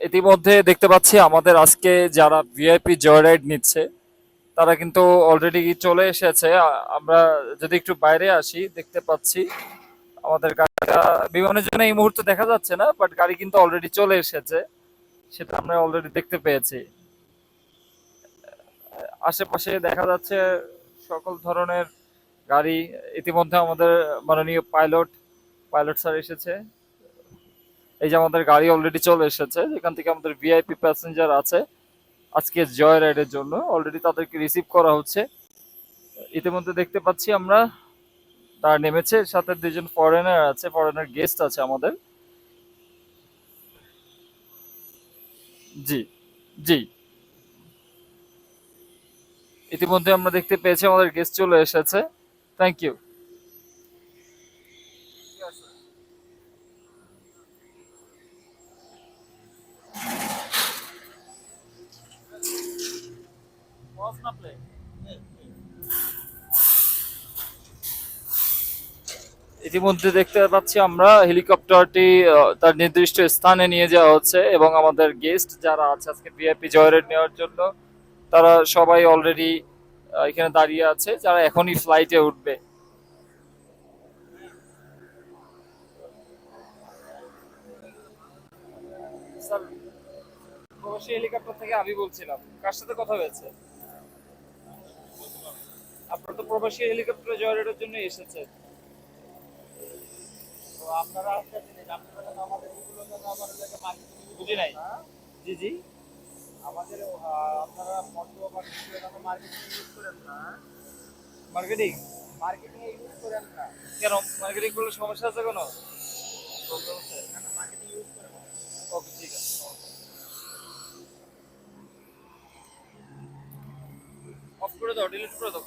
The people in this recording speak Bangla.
ইতিমধ্যে দেখতে পাচ্ছি আমাদের আজকে যারা ভিআইপি জয় রাইড নিচ্ছে তারা কিন্তু অলরেডি চলে এসেছে। আমরা যদি একটু বাইরে আসি দেখতে পাচ্ছি আমাদের গাড়িটা বিমানের জন্য এই মুহূর্তে দেখা যাচ্ছে না, বাট গাড়ি কিন্তু অলরেডি চলে এসেছে, সেটা আমরা অলরেডি দেখতে পেয়েছি। আশেপাশে দেখা যাচ্ছে সকল ধরনের গাড়ি। ইতিমধ্যে আমাদের মাননীয় পাইলট পাইলট স্যার এসেছে। এই যে আমাদের গাড়ি অলরেডি চলে এসেছে, এখান থেকে আমাদের ভিআইপি প্যাসেঞ্জার আছে আজকে জয় রাইডের জন্য, অলরেডি তাদেরকে রিসিভ করা হচ্ছে। ইতিমধ্যে দেখতে পাচ্ছি আমরা তারা নেমেছে, সাথে দুজন ফরেনার আছে, ফরেনার গেস্ট আছে আমাদের। জি, জি, ইতিমধ্যে আমরা দেখতে পেয়েছি আমাদের গেস্ট চলে এসেছে। Thank you. ইতিমধ্যে দেখতে পাচ্ছি আমরা হেলিকপ্টারটি তার নির্দিষ্ট স্থানে নিয়ে যাওয়া হচ্ছে এবং আমাদের গেস্ট যারা আছে আজকে ভিআইপি জয়রাইড নেওয়ার জন্য তারা সবাই অলরেডি এখানে দাঁড়িয়ে আছে, যারা এখনই ফ্লাইটে উঠবে। স্যার, প্রবাসী হেলিকপ্টার থেকে আমি বলছিলাম, কার সাথে কথা হয়েছে? আপনারা তো প্রবাসী হেলিকপ্টারে জয়রাইডের জন্য এসেছেন। তো আপনারা আসতেছেন, আপনারা যেন আমাদের এগুলো যেন আমাদের লাগে মার্কেটিং বুঝি নাই। জি জি, আমাদের আপনারা ফটো বা ভিডিও যেন মার্কেটিং ইউজ করেন না। মার্কেটিং মার্কেটিং এ ইউজ করেন না। কেন মার্কেটিং করলে সমস্যা আছে কোনো? প্রবলেম আছে? না না, মার্কেটিং ইউজ করেন না। ওকে, ঠিক আছে। অফ করে দাও, ডিলিট করে দাও।